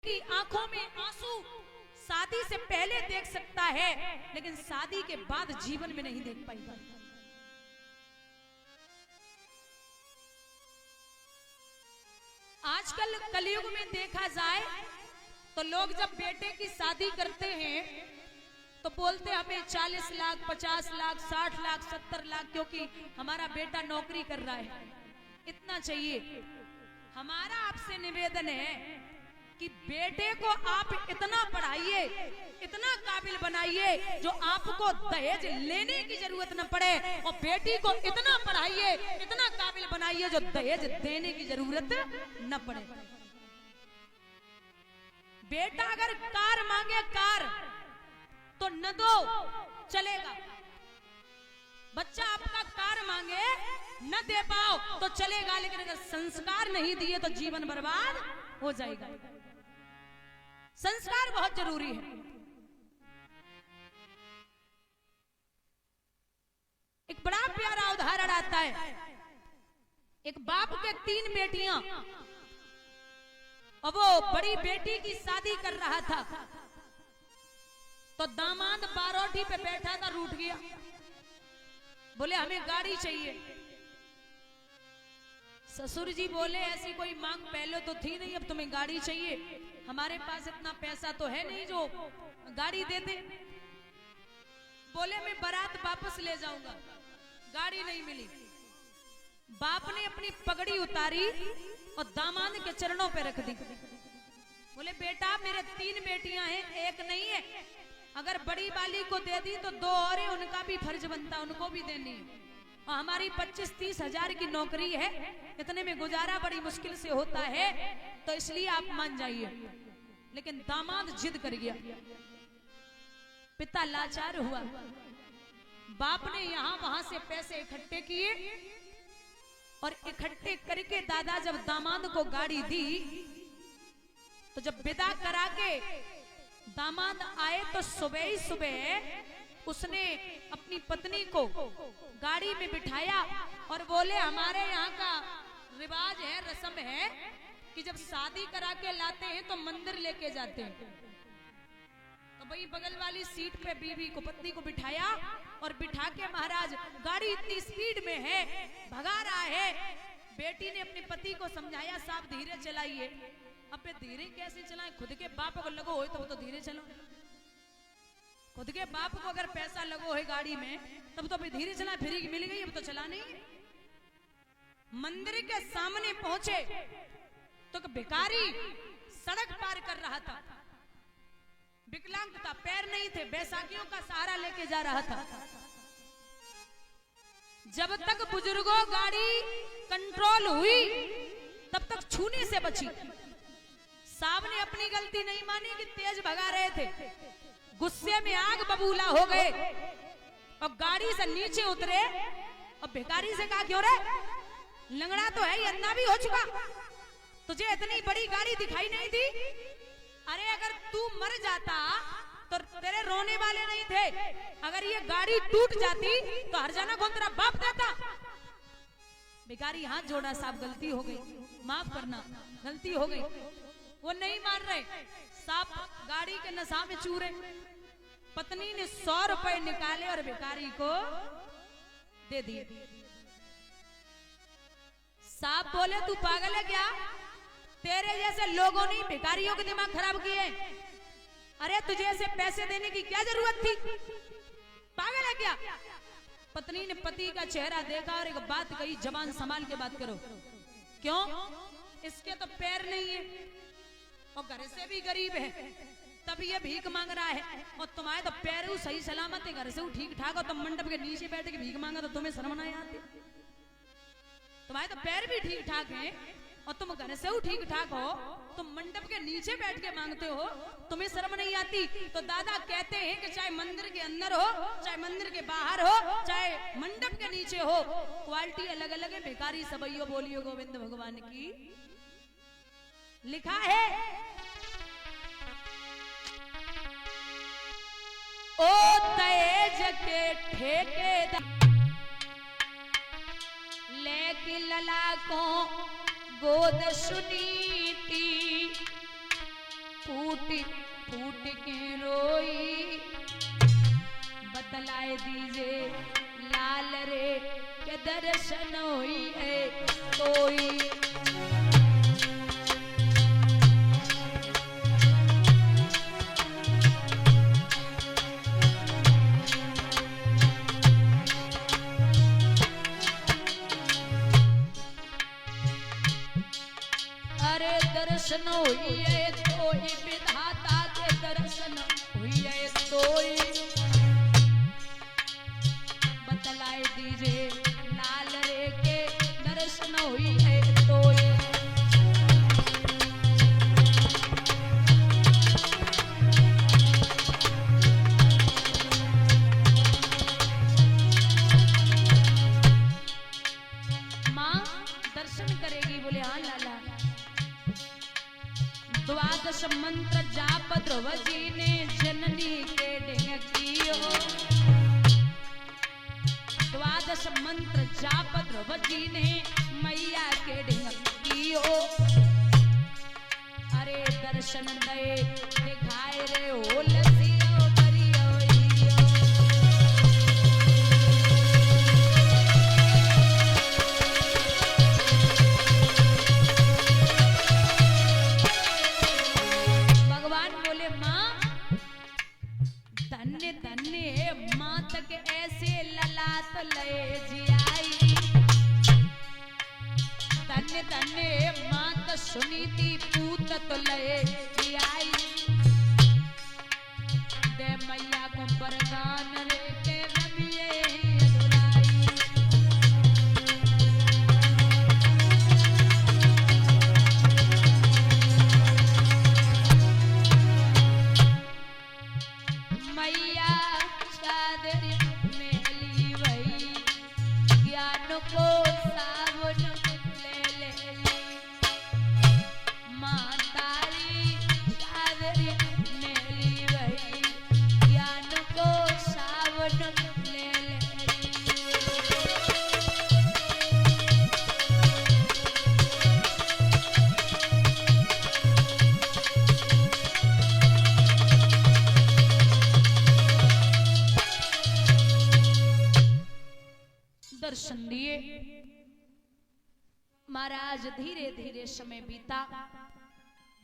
की आंखों में आंसू शादी से पहले देख सकता है, लेकिन शादी के बाद जीवन में नहीं देख पाएगा। आजकल कलयुग में देखा जाए तो लोग जब बेटे की शादी करते हैं तो बोलते हमें 40 लाख, 50 लाख, 60 लाख, 70 लाख, क्योंकि हमारा बेटा नौकरी कर रहा है, इतना चाहिए। हमारा आपसे निवेदन है कि बेटे को आप इतना पढ़ाइए, इतना काबिल बनाइए जो आपको दहेज लेने की जरूरत न पड़े, और बेटी को इतना पढ़ाइए, इतना काबिल बनाइए जो दहेज देने की जरूरत न पड़े। बेटा अगर कार मांगे कार तो न दो, चलेगा। बच्चा आपका कार मांगे न दे पाओ तो चलेगा, लेकिन अगर संस्कार नहीं दिए तो जीवन बर्बाद हो जाएगा। संस्कार बहुत जरूरी है। एक बड़ा प्यारा उदाहरण आता है। एक बाप के 3 बेटियां, और वो बड़ी बेटी की शादी कर रहा था तो दामाद बारोठी पे बैठा था, रूठ गया। बोले हमें गाड़ी चाहिए। ससुर जी बोले ऐसी कोई मांग पहले तो थी नहीं, अब तुम्हें गाड़ी चाहिए। हमारे पास इतना पैसा तो है नहीं जो गाड़ी दे दे। बोले मैं बारात वापस ले जाऊंगा, गाड़ी नहीं मिली। बाप ने अपनी पगड़ी उतारी और दामाद के चरणों पे रख दी। बोले बेटा मेरे 3 बेटियां हैं, एक नहीं है। अगर बड़ी वाली को दे दी तो 2 और है, उनका भी फर्ज बनता, उनको भी देनी है। और हमारी 25-30 हजार की नौकरी है, इतने में गुजारा बड़ी मुश्किल से होता है, तो इसलिए आप मान जाइए। लेकिन दामाद जिद कर गया। पिता लाचार हुआ। बाप ने यहां वहां से पैसे इकट्ठे किए और इकट्ठे करके दादा जब दामाद को गाड़ी दी तो जब विदा करा के दामाद आए तो सुबह ही सुबह उसने अपनी पत्नी को गाड़ी में बिठाया और बोले हमारे यहाँ का रिवाज है, रस्म है कि जब शादी करा के लाते हैं तो मंदिर लेके जाते हैं। तो भाई बगल वाली सीट पे बीवी को, पत्नी को बिठाया और बिठा के महाराज गाड़ी इतनी स्पीड में है, भगा रहा है। बेटी ने अपने पति को समझाया साहब धीरे चलाइए। अब धीरे कैसे चलाएं, खुद के बाप को लगो हो तो वो तो धीरे चलो। खुद के बाप को अगर पैसा लगो है गाड़ी में तब तो धीरे चला, फ्री मिल गई, अब तो चला नहीं। मंदिर के सामने पहुंचे तो भिखारी सड़क पार कर रहा था, विकलांग था, पैर नहीं थे, बैसाखियों का सहारा लेके जा रहा था। जब तक बुजुर्गों गाड़ी कंट्रोल हुई तब तक छूने से बची। साहब ने अपनी गलती नहीं मानी कि तेज भगा रहे थे, गुस्से में आग बबूला हो गए और गाड़ी से नीचे उतरे और भिखारी से कहा क्यों रे, लंगड़ा तो है, अन्ना भी हो चुका, तुझे इतनी बड़ी गाड़ी दिखाई नहीं दी? अरे अगर तू मर जाता तो तेरे रोने वाले नहीं थे, अगर ये गाड़ी टूट जाती तो हरजाना कौन तेरा बाप देता? भिखारी हाथ जोड़ा, साहब गलती हो गई, माफ करना, गलती हो गई। वो नहीं मान रहे, साहब गाड़ी के नशा में चूरे। पत्नी ने 100 रुपए निकाले और भिखारी को दे दिए। साहब बोले तू पागल है क्या? तेरे जैसे लोगों ने भिखारियों के दिमाग खराब किए। अरे तुझे ऐसे पैसे देने की क्या जरूरत थी, पागल है क्या? पत्नी ने पति का चेहरा देखा और एक बात कही, जबान संभाल के बात करो। क्यों? इसके तो पैर नहीं है और घर से भी गरीब है, तब ये भीख मांग रहा है, और तुम्हारे तो पैर सही सलामत है, घर से ठीक ठाक, और तुम मंडप के नीचे बैठ के भीख मांगा तो तुम्हें शर्म नहीं आती? तुम्हारे तो पैर भी ठीक ठाक हैं और तुम घर से ठीक ठाक हो, तुम मंडप के नीचे बैठ के मांगते हो, तुम्हें शर्म नहीं आती? तो दादा कहते हैं कि चाहे मंदिर के अंदर हो, चाहे मंदिर के बाहर हो, चाहे मंडप के नीचे हो, क्वालिटी अलग अलग है। भिखारी सबैयो बोलियो गोविंद भगवान की। लिखा है ओ तेज के ठेकेदार लेके लला को गोद सुनीति, फूटी फूट के रोई, बतलाए दीजिए लाल रे के दर्शन हुई है कोई। अरे दर्शन हुई है कोई, विधाता के दर्शन हुई है कोई, बतलाए दीजिए लाल रे के दर्शन हुई है कोई। माँ दर्शन करेगी? बोले हाँ लाला। द्वादश मंत्र जाप ध्रुव जी ने जननी के ढंग कियो, द्वादश मंत्र जाप ध्रुव जी ने मैया के ढंग कियो। अरे दर्शन दे दिखाए रे ओ लसियो करियो इयो। धन्य धन्य माँ तक ऐसे ललाट लय जियाई, धन्य धन्य मात सुनीति पूत तो लय जियाई। दे मैया को बरदान रे के रमिए दुलाई। मैया चादर मेली वही, ज्ञान को सावन ले ले ली। माँ तारी चादर मेली वही, ज्ञान को सावन ले ले ली। दर्शन दिए महाराज। धीरे धीरे समय बीता।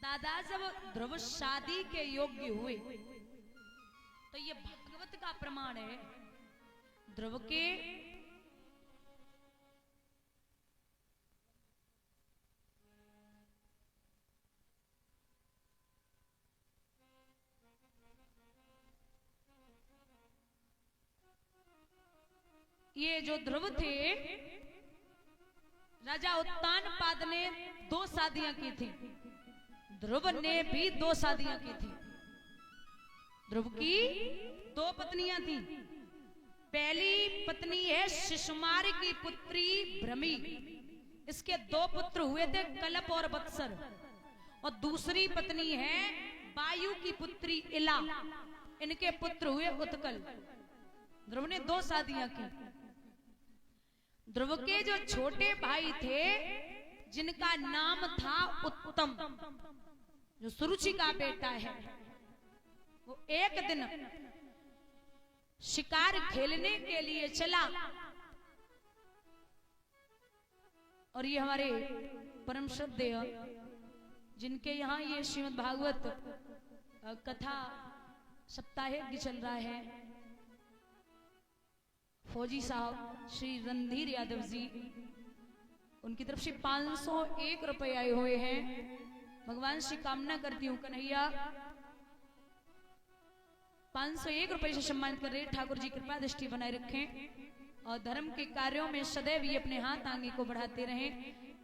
दादा जब ध्रुव शादी के योग्य हुए तो ये भागवत का प्रमाण है। ध्रुव के ये जो ध्रुव थे, राजा उत्तानपाद ने 2 शादियां की थी। ध्रुव ने भी 2 शादियां की थी। ध्रुव की 2 पत्नियां थी। पहली पत्नी है शिशुमार की पुत्री भ्रमी, इसके 2 पुत्र हुए थे कलप और बत्सर। और दूसरी पत्नी है वायु की पुत्री इला, इनके पुत्र हुए उत्कल। ध्रुव ने 2 शादियां की। ध्रुव के जो छोटे भाई थे जिनका नाम था उत्तम, जो सुरुचि का बेटा है, वो एक दिन शिकार खेलने के लिए चला। और ये हमारे परम श्रद्धेय जिनके यहाँ ये श्रीमद् भागवत कथा साप्ताहिक चल रहा है, फौजी साहब श्री रणधीर यादव जी, उनकी तरफ से 501 रुपए आए हुए हैं। भगवान से कामना करती हूँ कन्हैया 501 रुपए से सम्मानित कर रहे। ठाकुर जी कृपा दृष्टि बनाए रखें और धर्म के कार्यों में सदैव ये अपने हाथ आगे को बढ़ाते रहें।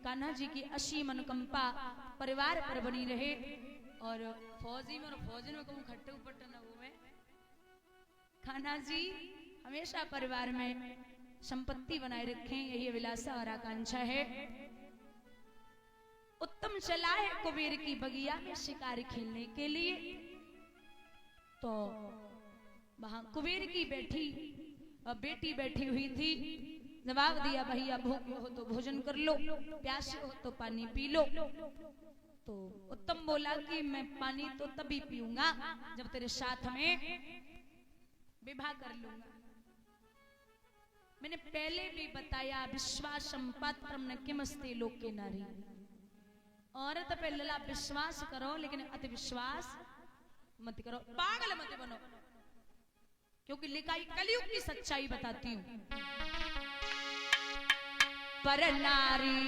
कान्हा जी की असीम अनुकंपा परिवार पर बनी रहे। और फौजी में और फौजन में कहूँ खट्टे उपट्टे न हुए। कान्हा जी हमेशा परिवार में संपत्ति बनाए रखें, यही अभिलाषा और आकांक्षा है। उत्तम चला है कुबेर की बगिया में शिकार खेलने के लिए। तो वहां कुबेर की बेटी बैठी हुई थी। जवाब दिया भैया भूखे हो तो भोजन कर लो, प्यासे हो तो पानी पी लो। तो उत्तम बोला कि मैं पानी तो तभी पीऊंगा जब तेरे साथ में विवाह कर लूंगा। मैंने पहले भी बताया, विश्वासम पात्रम न किमस्ते लोके नारी। औरत पे लला विश्वास करो लेकिन अति विश्वास मत करो, पागल मत बनो, क्योंकि लिखाई कलयुग की सच्चाई बताती हूं। पर नारी